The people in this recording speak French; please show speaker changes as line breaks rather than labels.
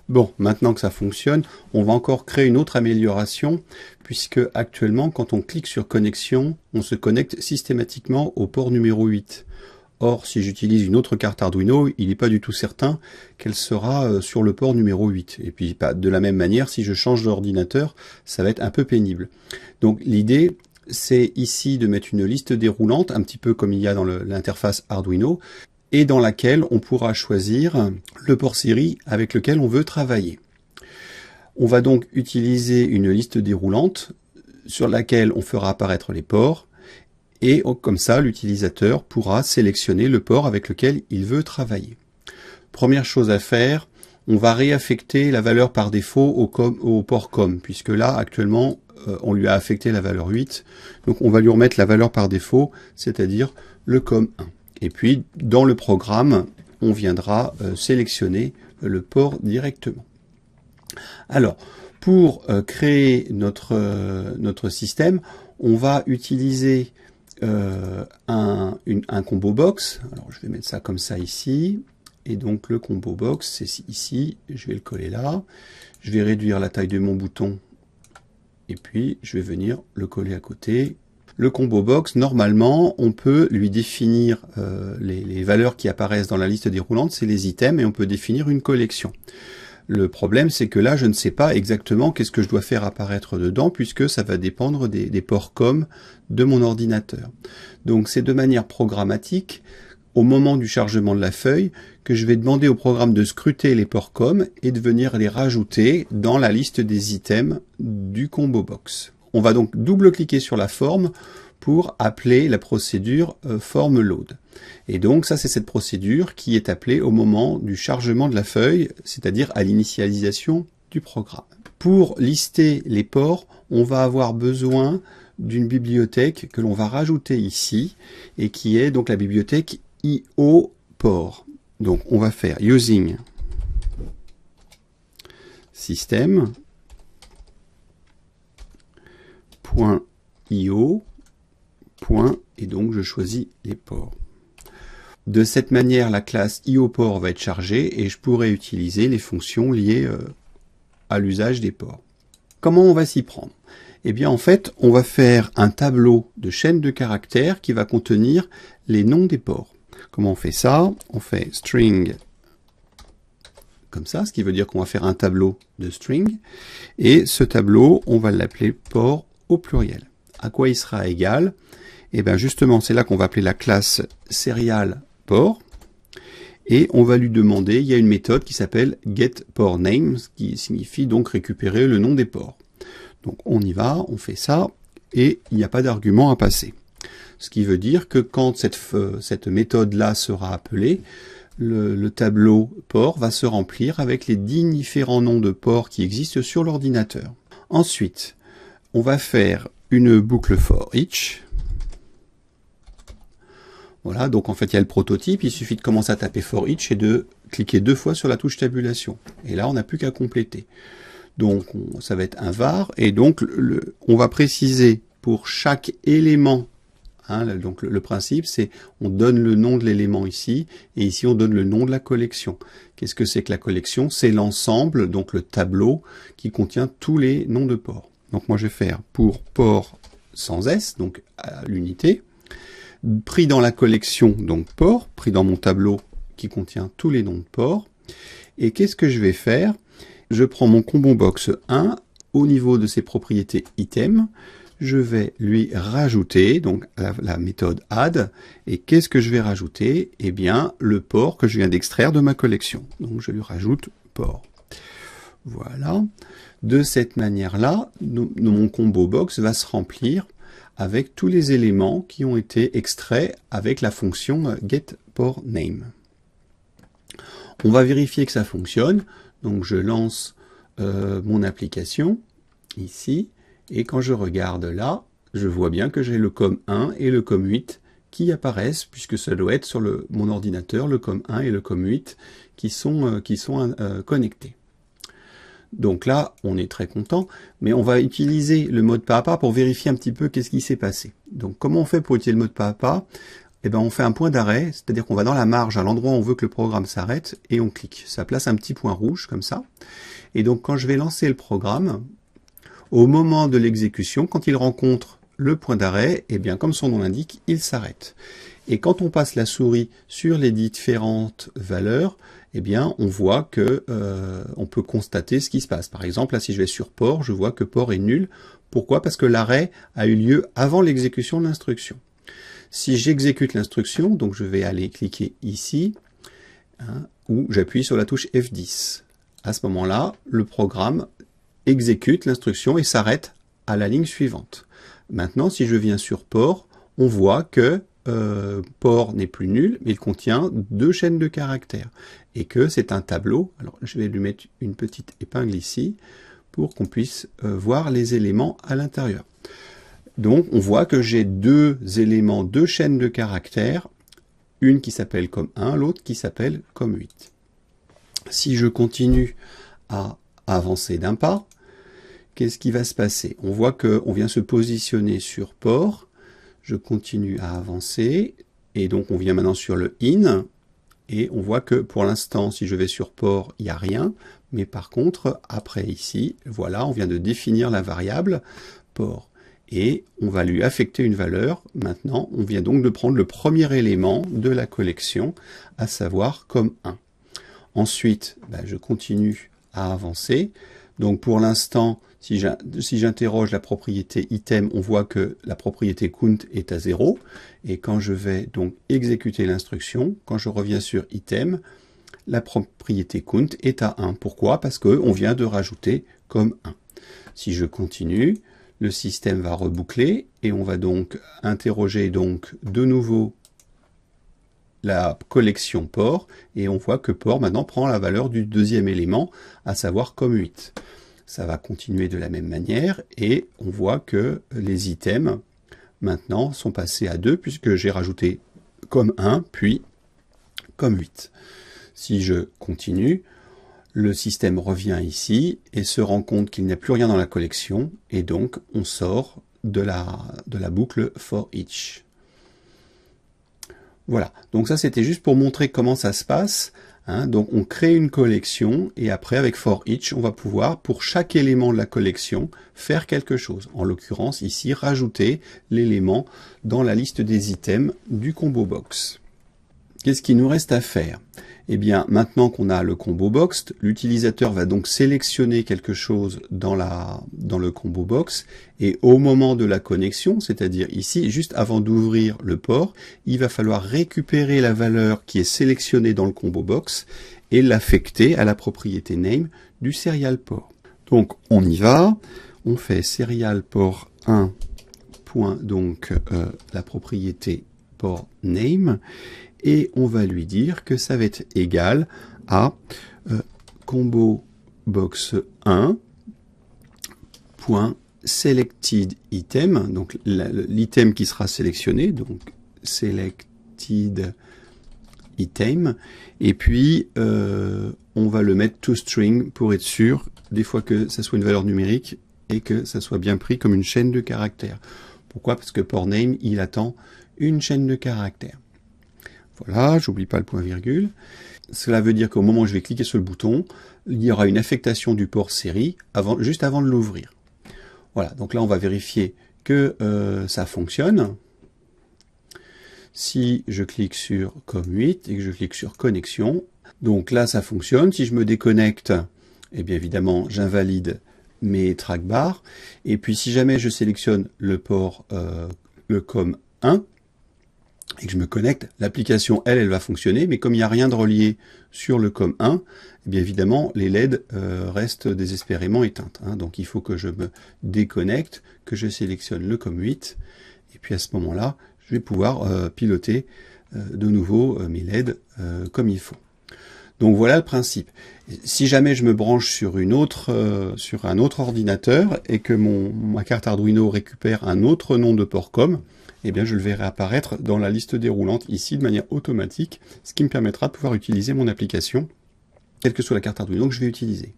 Bon, maintenant que ça fonctionne, on va encore créer une autre amélioration, puisque actuellement, quand on clique sur connexion, on se connecte systématiquement au port numéro 8. Or, si j'utilise une autre carte Arduino, il n'est pas du tout certain qu'elle sera sur le port numéro 8. Et puis, de la même manière, si je change d'ordinateur, ça va être un peu pénible. Donc, l'idée, c'est ici de mettre une liste déroulante, un petit peu comme il y a dans l'interface Arduino, et dans laquelle on pourra choisir le port série avec lequel on veut travailler. On va donc utiliser une liste déroulante sur laquelle on fera apparaître les ports, et comme ça l'utilisateur pourra sélectionner le port avec lequel il veut travailler. Première chose à faire, on va réaffecter la valeur par défaut au port COM, puisque là actuellement on lui a affecté la valeur 8, donc on va lui remettre la valeur par défaut, c'est-à-dire le COM 1. Et puis, dans le programme, on viendra sélectionner le port directement. Alors, pour créer notre système, on va utiliser un combo box. Alors, je vais mettre ça comme ça ici. Et donc, le combo box, c'est ici. Je vais le coller là. Je vais réduire la taille de mon bouton. Et puis, je vais venir le coller à côté. Le combo box, normalement, on peut lui définir les valeurs qui apparaissent dans la liste déroulante, c'est les items, et on peut définir une collection. Le problème, c'est que là, je ne sais pas exactement qu'est-ce que je dois faire apparaître dedans, puisque ça va dépendre des ports COM de mon ordinateur. Donc, c'est de manière programmatique, au moment du chargement de la feuille, que je vais demander au programme de scruter les ports COM et de venir les rajouter dans la liste des items du combo box. On va donc double-cliquer sur la forme pour appeler la procédure form load. Et donc ça, c'est cette procédure qui est appelée au moment du chargement de la feuille, c'est-à-dire à l'initialisation du programme. Pour lister les ports, on va avoir besoin d'une bibliothèque que l'on va rajouter ici et qui est donc la bibliothèque IO port. Donc on va faire using system .io. Et donc je choisis les ports. De cette manière, la classe IOPort va être chargée et je pourrai utiliser les fonctions liées à l'usage des ports. Comment on va s'y prendre? Eh bien en fait, on va faire un tableau de chaîne de caractères qui va contenir les noms des ports. Comment on fait ça? On fait string comme ça, ce qui veut dire qu'on va faire un tableau de string. Et ce tableau, on va l'appeler port au pluriel. À quoi il sera égal? Et bien justement, c'est là qu'on va appeler la classe serial port. Et on va lui demander, il y a une méthode qui s'appelle getPortName, qui signifie donc récupérer le nom des ports. Donc on y va, on fait ça, et il n'y a pas d'argument à passer. Ce qui veut dire que quand cette méthode-là sera appelée, le tableau port va se remplir avec les 10 différents noms de ports qui existent sur l'ordinateur. Ensuite, on va faire une boucle for each. Voilà, donc en fait il y a le prototype, il suffit de commencer à taper for each et de cliquer 2 fois sur la touche tabulation. Et là on n'a plus qu'à compléter. Donc ça va être un var, et donc on va préciser pour chaque élément, hein, donc le principe c'est on donne le nom de l'élément ici, et ici on donne le nom de la collection. Qu'est-ce que c'est que la collection? C'est l'ensemble, donc le tableau, qui contient tous les noms de ports. Donc moi je vais faire pour port sans S, donc à l'unité, pris dans la collection, donc port, pris dans mon tableau qui contient tous les noms de ports. Et qu'est-ce que je vais faire? Je prends mon combo box 1, au niveau de ses propriétés item, je vais lui rajouter donc la méthode add. Et qu'est-ce que je vais rajouter? Eh bien, le port que je viens d'extraire de ma collection. Donc je lui rajoute port. Voilà. De cette manière-là, mon combo box va se remplir avec tous les éléments qui ont été extraits avec la fonction getPortName. On va vérifier que ça fonctionne. Donc je lance mon application ici, et quand je regarde là, je vois bien que j'ai le COM1 et le COM8 qui apparaissent, puisque ça doit être sur mon ordinateur, le COM1 et le COM8 qui sont connectés. Donc là, on est très content, mais on va utiliser le mode pas à pas pour vérifier un petit peu qu'est-ce qui s'est passé. Donc comment on fait pour utiliser le mode pas à pas? eh ben on fait un point d'arrêt, c'est-à-dire qu'on va dans la marge à l'endroit où on veut que le programme s'arrête et on clique. Ça place un petit point rouge comme ça. Et donc quand je vais lancer le programme, au moment de l'exécution, quand il rencontre le point d'arrêt, eh bien comme son nom l'indique, il s'arrête. Et quand on passe la souris sur les différentes valeurs, eh bien on voit que on peut constater ce qui se passe. Par exemple, là si je vais sur port, je vois que port est nul. Pourquoi? Parce que l'arrêt a eu lieu avant l'exécution de l'instruction. Si j'exécute l'instruction, donc je vais aller cliquer ici, ou j'appuie sur la touche F10. À ce moment-là, le programme exécute l'instruction et s'arrête à la ligne suivante. Maintenant, si je viens sur port, on voit que port n'est plus nul, mais il contient 2 chaînes de caractères, et que c'est un tableau. Alors, je vais lui mettre une petite épingle ici, pour qu'on puisse voir les éléments à l'intérieur. Donc, on voit que j'ai 2 éléments, 2 chaînes de caractères, une qui s'appelle comme 1, l'autre qui s'appelle comme 8. Si je continue à avancer d'un pas, qu'est-ce qui va se passer? On voit qu'on vient se positionner sur port, je continue à avancer, et donc on vient maintenant sur le in, et on voit que pour l'instant, si je vais sur port, il n'y a rien, mais par contre, après ici, voilà, on vient de définir la variable port. Et on va lui affecter une valeur. Maintenant, on vient donc de prendre le premier élément de la collection, à savoir comme 1. Ensuite, je continue à avancer. Donc pour l'instant, si j'interroge la propriété item, on voit que la propriété count est à 0. Et quand je vais donc exécuter l'instruction, quand je reviens sur item, la propriété count est à 1. Pourquoi? Parce qu'on vient de rajouter comme 1. Si je continue, le système va reboucler et on va donc interroger donc de nouveau la collection port et on voit que port maintenant prend la valeur du deuxième élément, à savoir comme 8. Ça va continuer de la même manière et on voit que les items maintenant sont passés à 2 puisque j'ai rajouté comme 1 puis comme 8. Si je continue, le système revient ici et se rend compte qu'il n'y a plus rien dans la collection et donc on sort de la boucle for each. Voilà, donc ça c'était juste pour montrer comment ça se passe. Donc on crée une collection et après avec for each on va pouvoir pour chaque élément de la collection faire quelque chose. En l'occurrence ici rajouter l'élément dans la liste des items du combo box. Qu'est-ce qu'il nous reste à faire? Eh bien, maintenant qu'on a le combo box, l'utilisateur va donc sélectionner quelque chose dans le combo box et au moment de la connexion, c'est-à-dire ici, juste avant d'ouvrir le port, il va falloir récupérer la valeur qui est sélectionnée dans le combo box et l'affecter à la propriété name du serial port. Donc, on y va. On fait serial port 1. Donc, la propriété port name. Et on va lui dire que ça va être égal à combo box 1.selected item, donc l'item qui sera sélectionné, donc selected item, et puis on va le mettre toString pour être sûr, des fois que ça soit une valeur numérique et que ça soit bien pris comme une chaîne de caractères. Pourquoi? Parce que port name, il attend une chaîne de caractères. Voilà, j'oublie pas le point virgule. Cela veut dire qu'au moment où je vais cliquer sur le bouton, il y aura une affectation du port série juste avant de l'ouvrir. Voilà, donc là on va vérifier que ça fonctionne. Si je clique sur COM8 et que je clique sur connexion, donc là ça fonctionne. Si je me déconnecte, eh bien évidemment j'invalide mes trackbars. Et puis si jamais je sélectionne le port le COM1, et que je me connecte, l'application, elle va fonctionner, mais comme il n'y a rien de relié sur le COM1, eh bien évidemment, les LED restent désespérément éteintes. Donc il faut que je me déconnecte, que je sélectionne le COM8, et puis à ce moment-là, je vais pouvoir piloter de nouveau mes LED comme il faut. Donc voilà le principe. Si jamais je me branche sur sur un autre ordinateur et que ma carte Arduino récupère un autre nom de port COM, eh bien je le verrai apparaître dans la liste déroulante ici de manière automatique, ce qui me permettra de pouvoir utiliser mon application, quelle que soit la carte Arduino que je vais utiliser.